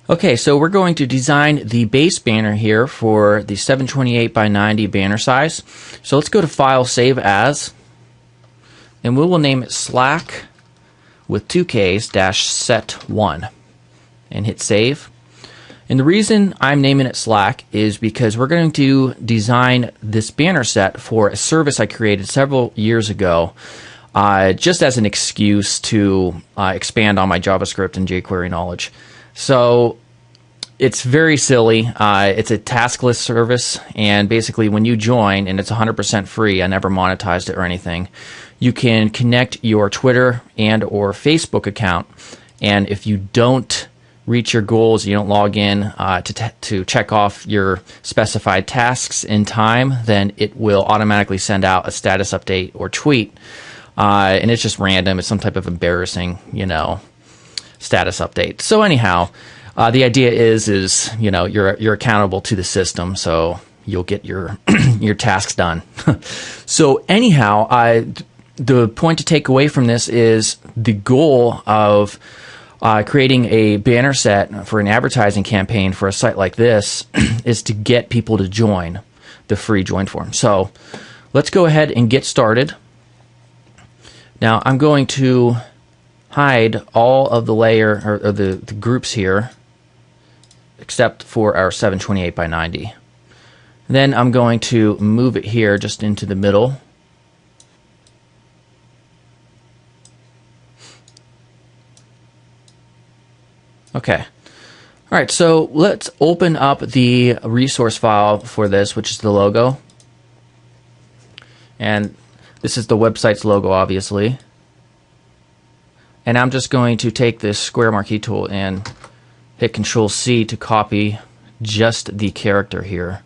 Okay, so we're going to design the base banner here for the 728 by 90 banner size. So let's go to File, Save As, and we will name it Slack with 2Ks -set1 and hit Save. And the reason I'm naming it Slack is because we're going to design this banner set for a service I created several years ago just as an excuse to expand on my JavaScript and jQuery knowledge. So it's very silly. It's a taskless service, and basically when you join, and it's 100% free, I never monetized it or anything, you can connect your Twitter and or Facebook account, and if you don't reach your goals, you don't log in to check off your specified tasks in time, then it will automatically send out a status update or tweet, and it's just random. It's some type of embarrassing, status update. So anyhow, the idea is you're accountable to the system, so you'll get your your tasks done. So anyhow, the point to take away from this is the goal of creating a banner set for an advertising campaign for a site like this is to get people to join the free join form. So let's go ahead and get started. Now I'm going to hide all of the layer or the groups here except for our 728 by 90. Then I'm going to move it here just into the middle. Okay. All right, so let's open up the resource file for this, which is the logo. And this is the website's logo, obviously. And I'm just going to take this square marquee tool and hit Control-C to copy just the character here.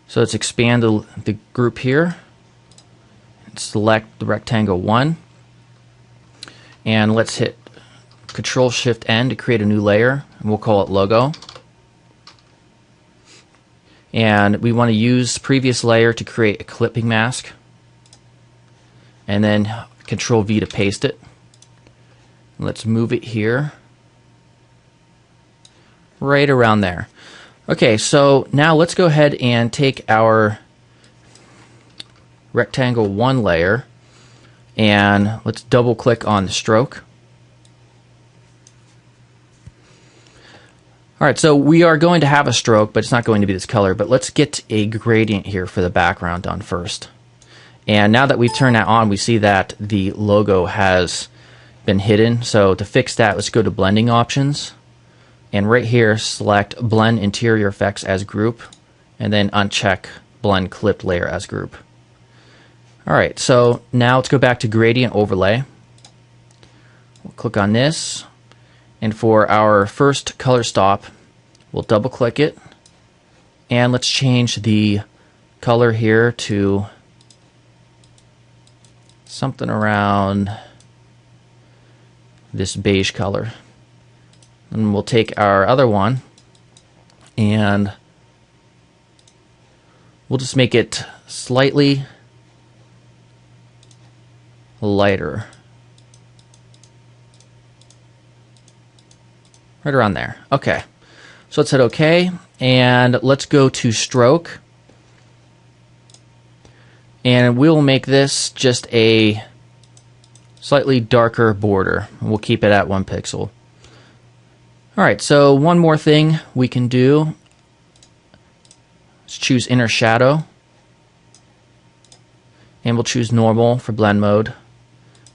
So let's expand the group here. Select the rectangle 1. And let's hit Control-Shift-N to create a new layer. And we'll call it Logo. And we want to use previous layer to create a clipping mask. And then Control-V to paste it. Let's move it here. Right around there. Okay, so now let's go ahead and take our rectangle 1 layer and let's double click on the stroke. Alright, so we are going to have a stroke, but it's not going to be this color, but let's get a gradient here for the background done first. And now that we've turned that on, we see that the logo has been hidden. So to fix that, let's go to Blending Options. And right here, select Blend Interior Effects as Group, and then uncheck Blend Clipped Layer as Group. Alright, so now let's go back to Gradient Overlay. We'll click on this, and for our first color stop, we'll double click it, and let's change the color here to something around this beige color. And we'll take our other one and we'll just make it slightly lighter. Right around there. Okay. So let's hit OK and let's go to Stroke. And we'll make this just a slightly darker border. We'll keep it at 1 pixel. Alright, so one more thing we can do. Let's choose Inner Shadow. And we'll choose Normal for blend mode.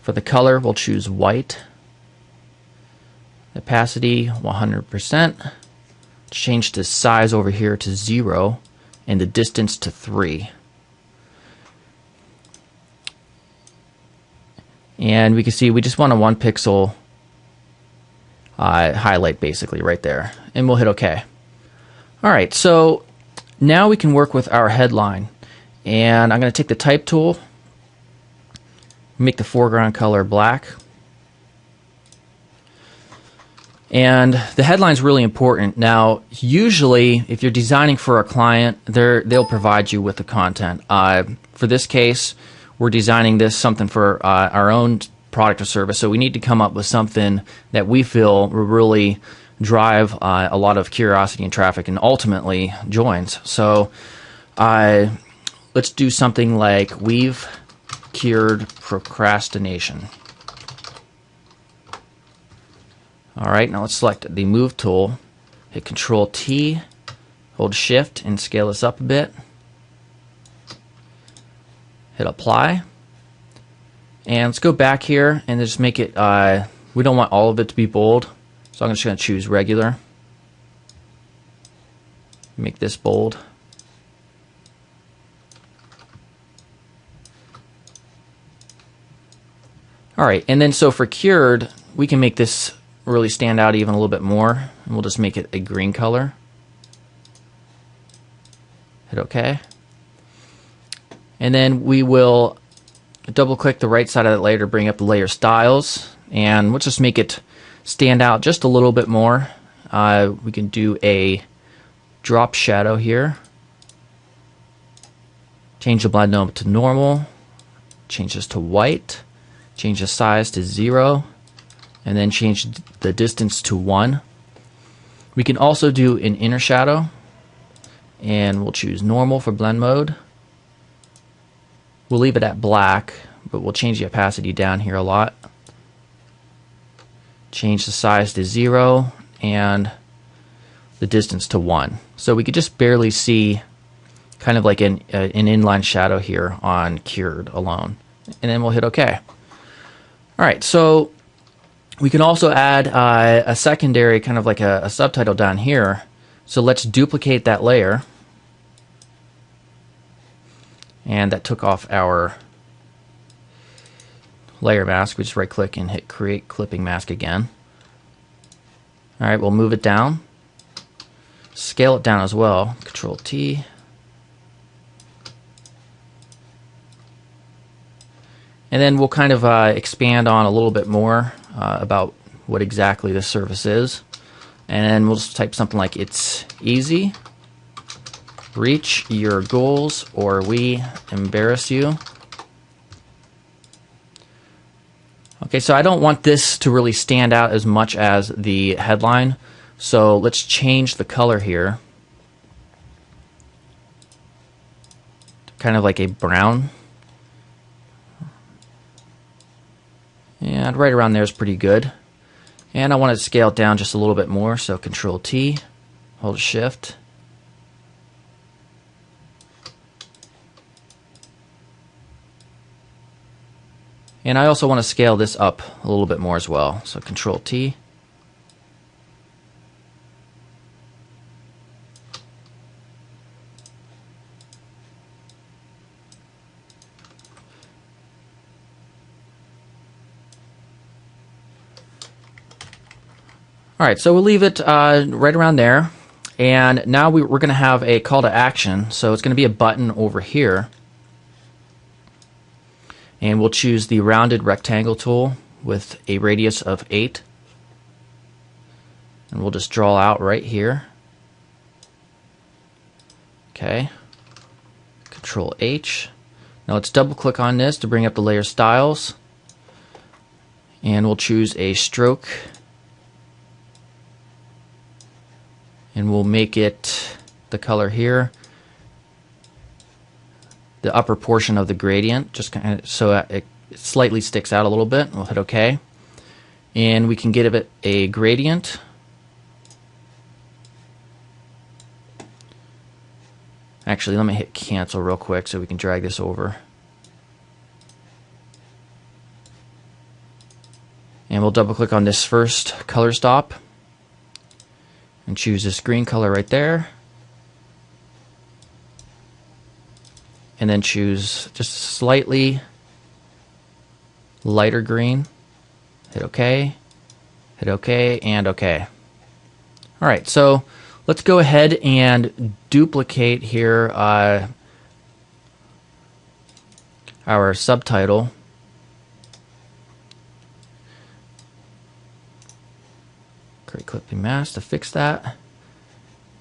For the color, we'll choose White. Opacity, 100%. Change the size over here to 0. And the distance to 3. And we can see we just want a 1 pixel highlight basically right there, and we'll hit OK. Alright, so now we can work with our headline, and I'm going to take the Type tool, make the foreground color black, and the headline is really important. Now usually if you're designing for a client, they'll provide you with the content. For this case, we're designing something for our own product or service, so we need to come up with something that we feel will really drive a lot of curiosity and traffic and ultimately joins. So let's do something like we've cured procrastination. All right, now let's select the Move tool, hit Control T, hold Shift and scale this up a bit. Hit Apply. And let's go back here and just make it, we don't want all of it to be bold, so I'm just going to choose regular. Make this bold. Alright, and then so for cured, we can make this really stand out even a little bit more, and we'll just make it a green color. Hit OK. And then we will double click the right side of that layer to bring up the layer styles, and we'll just make it stand out just a little bit more. We can do a drop shadow here, change the blend mode to normal, change this to white, change the size to 0, and then change the distance to 1. We can also do an inner shadow, and we'll choose normal for blend mode. We'll leave it at black, but we'll change the opacity down here a lot. Change the size to 0 and the distance to 1. So we could just barely see kind of like an inline shadow here on cured alone. And then we'll hit OK. Alright, so we can also add a secondary kind of like a subtitle down here. So let's duplicate that layer. And that took off our layer mask. We just right click and hit Create Clipping Mask again. Alright, we'll move it down. Scale it down as well. Control T. And then we'll kind of expand on a little bit more about what exactly this service is. And then we'll just type something like, it's easy. Reach your goals or we embarrass you. Okay, so I don't want this to really stand out as much as the headline. So let's change the color here. Kind of like a brown. And right around there is pretty good. And I want to scale it down just a little bit more, so Control T, hold Shift. And I also want to scale this up a little bit more as well, so Control T. Alright, so we'll leave it right around there. And now we're going to have a call to action. So it's going to be a button over here. And we'll choose the rounded rectangle tool with a radius of 8. And we'll just draw out right here. Okay. Control H. Now let's double click on this to bring up the layer styles. And we'll choose a stroke. And we'll make it the color here, the upper portion of the gradient, just kind of so it slightly sticks out a little bit. We'll hit OK. And we can give it a gradient. Actually, let me hit cancel real quick so we can drag this over. And we'll double click on this first color stop. And choose this green color right there. And then choose just slightly lighter green. Hit OK. Hit OK and OK. Alright, so let's go ahead and duplicate here our subtitle. Create clipping mask to fix that.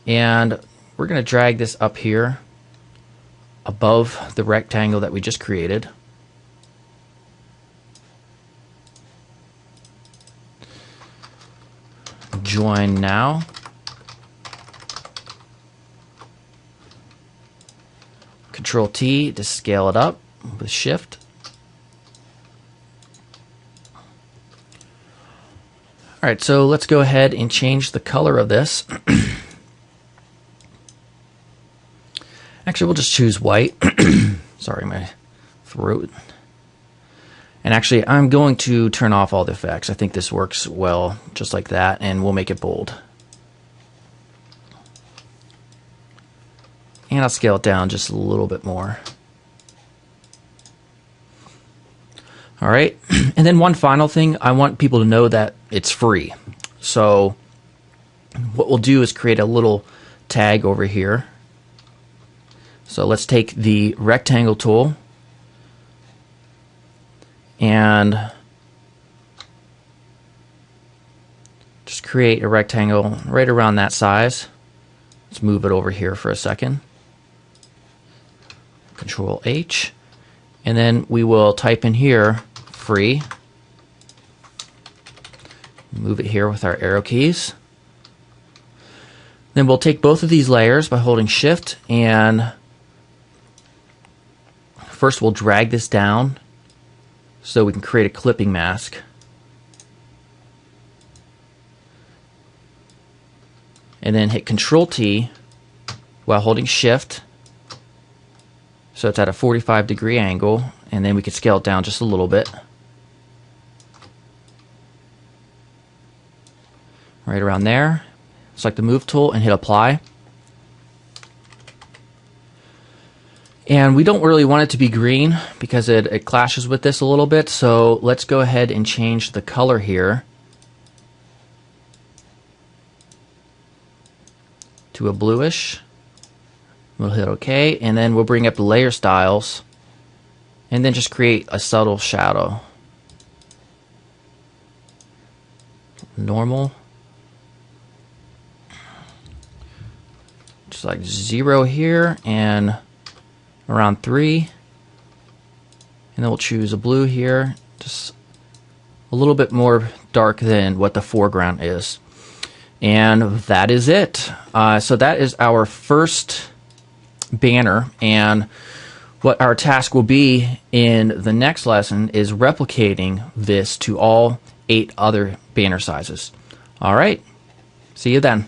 And we're going to drag this up here above the rectangle that we just created. join now. Control T to scale it up with Shift. Alright, so let's go ahead and change the color of this. Actually, we'll just choose white. Sorry, my throat. And actually, I'm going to turn off all the effects. I think this works well just like that, and we'll make it bold. And I'll scale it down just a little bit more. All right, and then one final thing, I want people to know that it's free. So what we'll do is create a little tag over here. So let's take the rectangle tool and just create a rectangle right around that size. Let's move it over here for a second. Control H, and then we will type in here free. Move it here with our arrow keys. Then we'll take both of these layers by holding Shift, and first we'll drag this down so we can create a clipping mask. And then hit Control T while holding Shift, so it's at a 45-degree angle, and then we can scale it down just a little bit. Right around there. Select the Move tool and hit Apply. And we don't really want it to be green because it clashes with this a little bit, so let's go ahead and change the color here to a bluish. We'll hit OK, and then we'll bring up the layer styles and then just create a subtle shadow. Normal. Just like 0 here and around 3. And then we'll choose a blue here, just a little bit more dark than what the foreground is. And that is it. So that is our first banner, and what our task will be in the next lesson is replicating this to all 8 other banner sizes. All right, see you then.